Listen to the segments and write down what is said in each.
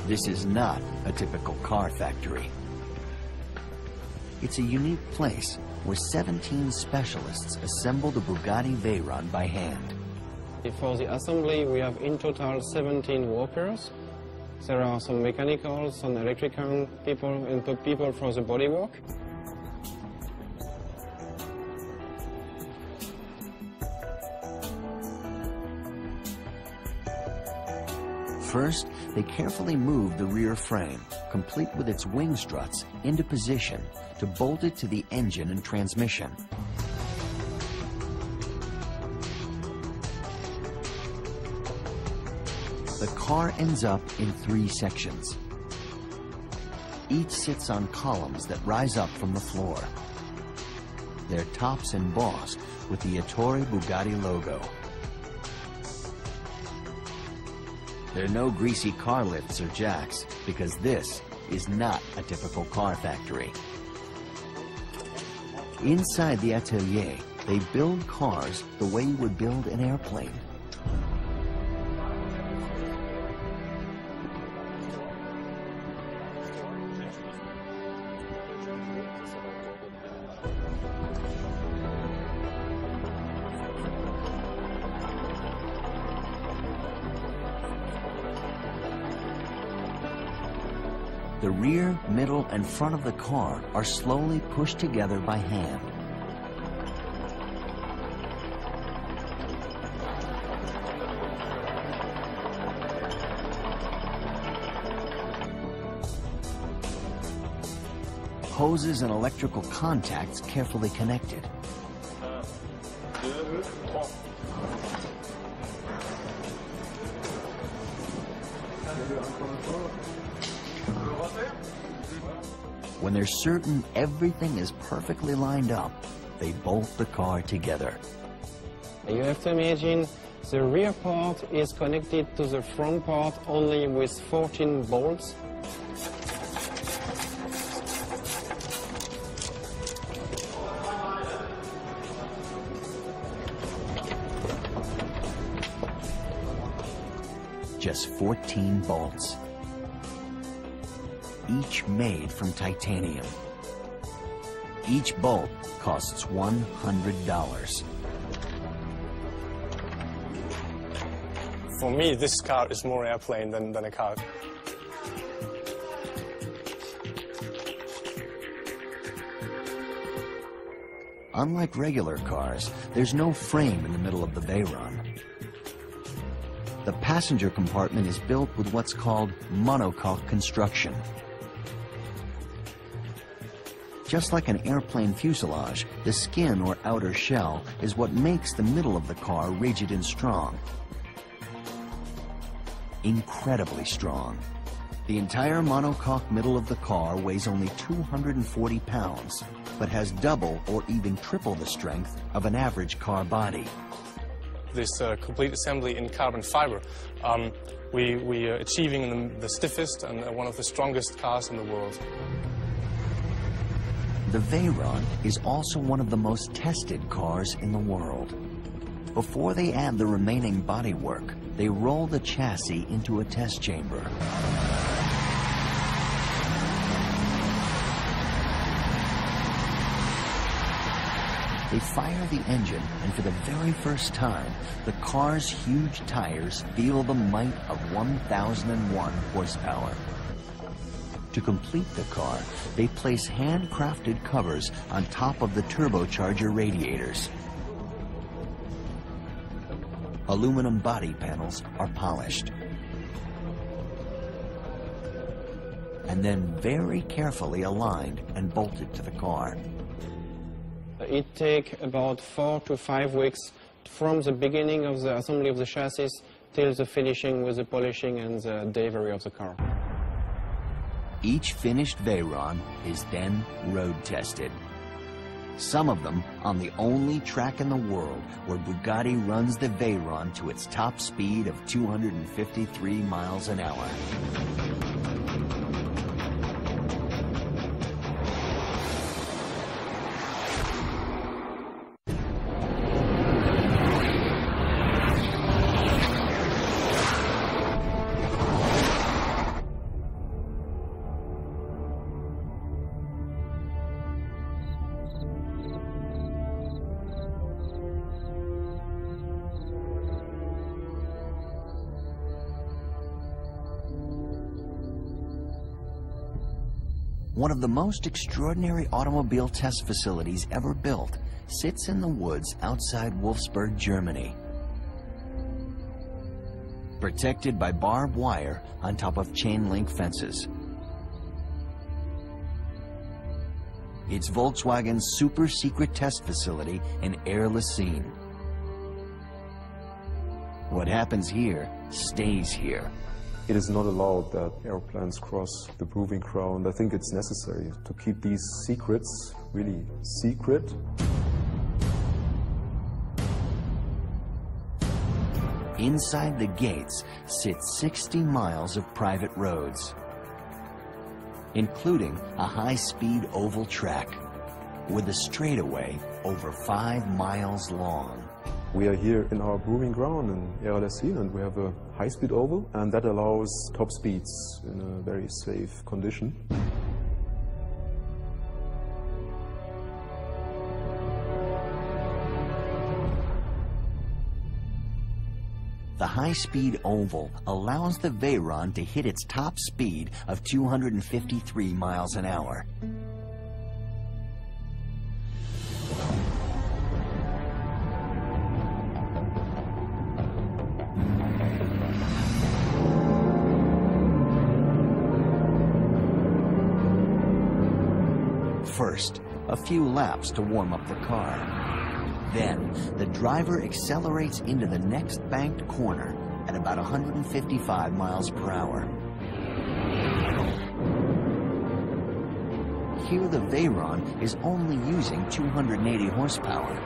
This is not a typical car factory. It's a unique place where 17 specialists assemble the Bugatti Veyron by hand. For the assembly, we have in total 17 workers. There are some mechanical, some electrical people, and people for the bodywork. First, they carefully move the rear frame, complete with its wing struts, into position to bolt it to the engine and transmission. The car ends up in 3 sections. Each sits on columns that rise up from the floor. Their tops embossed with the Ettore Bugatti logo. There are no greasy car lifts or jacks because this is not a typical car factory. Inside the atelier, they build cars the way you would build an airplane. The rear, middle, and front of the car are slowly pushed together by hand. Hoses and electrical contacts carefully connected. When they're certain everything is perfectly lined up, they bolt the car together. You have to imagine the rear part is connected to the front part only with 14 bolts. Just 14 bolts. Each made from titanium. Each bolt costs $100. For me, this car is more airplane than a car. Unlike regular cars, there's no frame in the middle of the Veyron. The passenger compartment is built with what's called monocoque construction. Just like an airplane fuselage, the skin or outer shell is what makes the middle of the car rigid and strong. Incredibly strong. The entire monocoque middle of the car weighs only 240 pounds, but has double or even triple the strength of an average car body. This complete assembly in carbon fiber, we are achieving the stiffest and one of the strongest cars in the world. The Veyron is also one of the most tested cars in the world. Before they add the remaining bodywork, they roll the chassis into a test chamber. They fire the engine, and for the very first time, the car's huge tires feel the might of 1,001 horsepower. To complete the car, they place handcrafted covers on top of the turbocharger radiators. Aluminum body panels are polished. And then very carefully aligned and bolted to the car. It takes about 4 to 5 weeks from the beginning of the assembly of the chassis till the finishing with the polishing and the delivery of the car. Each finished Veyron is then road tested. Some of them on the only track in the world where Bugatti runs the Veyron to its top speed of 253 miles an hour. One of the most extraordinary automobile test facilities ever built sits in the woods outside Wolfsburg, Germany. Protected by barbed wire on top of chain-link fences. It's Volkswagen's super-secret test facility in Air-Lessine. What happens here stays here. It is not allowed that airplanes cross the proving ground. I think it's necessary to keep these secrets really secret. Inside the gates sit 60 miles of private roads, including a high-speed oval track with a straightaway over 5 miles long. We are here in our proving ground in Air-Lessine, and we have a high-speed oval, and that allows top speeds in a very safe condition. The high-speed oval allows the Veyron to hit its top speed of 253 miles an hour. First, a few laps to warm up the car. Then, the driver accelerates into the next banked corner at about 155 miles per hour. Here the Veyron is only using 280 horsepower.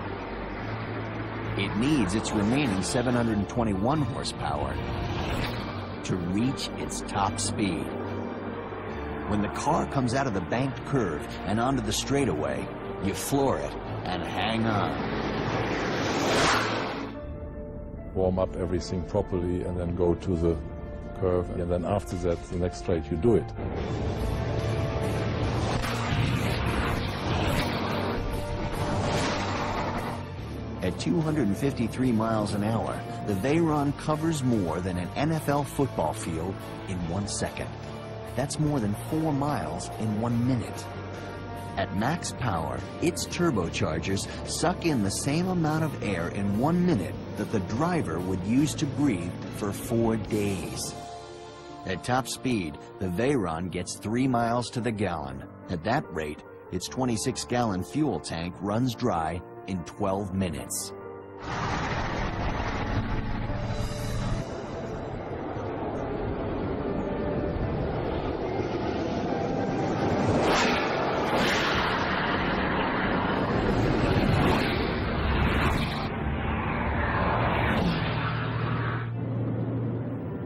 It needs its remaining 721 horsepower to reach its top speed. When the car comes out of the banked curve and onto the straightaway, you floor it and hang on. Warm up everything properly and then go to the curve, and then after that, the next straight, you do it. At 253 miles an hour, the Veyron covers more than an NFL football field in 1 second. That's more than 4 miles in 1 minute. At max power, its turbochargers suck in the same amount of air in 1 minute that the driver would use to breathe for 4 days. At top speed, the Veyron gets 3 miles to the gallon. At that rate, its 26-gallon fuel tank runs dry in 12 minutes.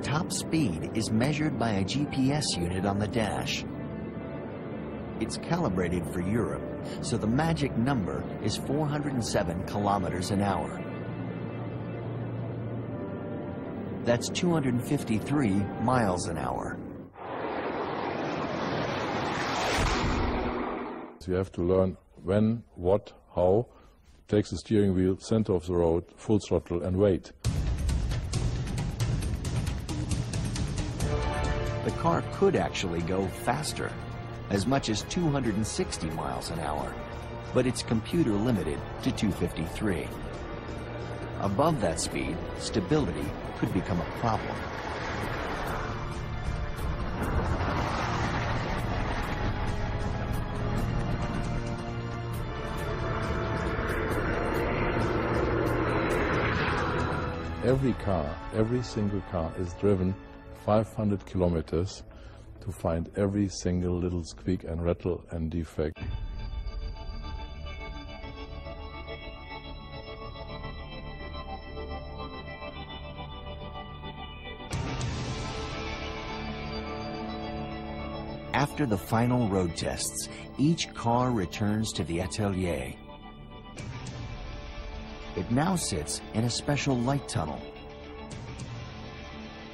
Top speed is measured by a GPS unit on the dash. It's calibrated for Europe, so the magic number is 407 kilometers an hour. That's 253 miles an hour. So you have to learn when, what, how, take the steering wheel, center of the road, full throttle, and wait. The car could actually go faster, as much as 260 miles an hour, but it's computer limited to 253. Above that speed, stability could become a problem. Every car, every single car is driven 500 kilometers to find every single little squeak and rattle and defect. After the final road tests, each car returns to the atelier. It now sits in a special light tunnel.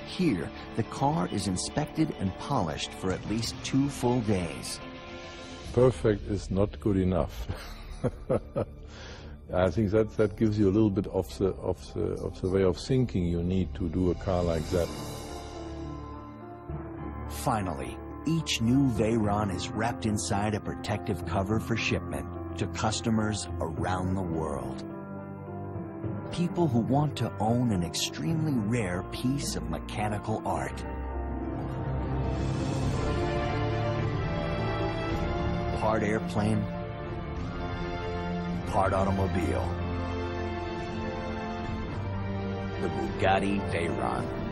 Here, the car is inspected and polished for at least 2 full days. Perfect is not good enough. I think that gives you a little bit of the way of thinking you need to do a car like that. Finally, Each new Veyron is wrapped inside a protective cover for shipment to customers around the world. People who want to own an extremely rare piece of mechanical art. Part airplane, part automobile. The Bugatti Veyron.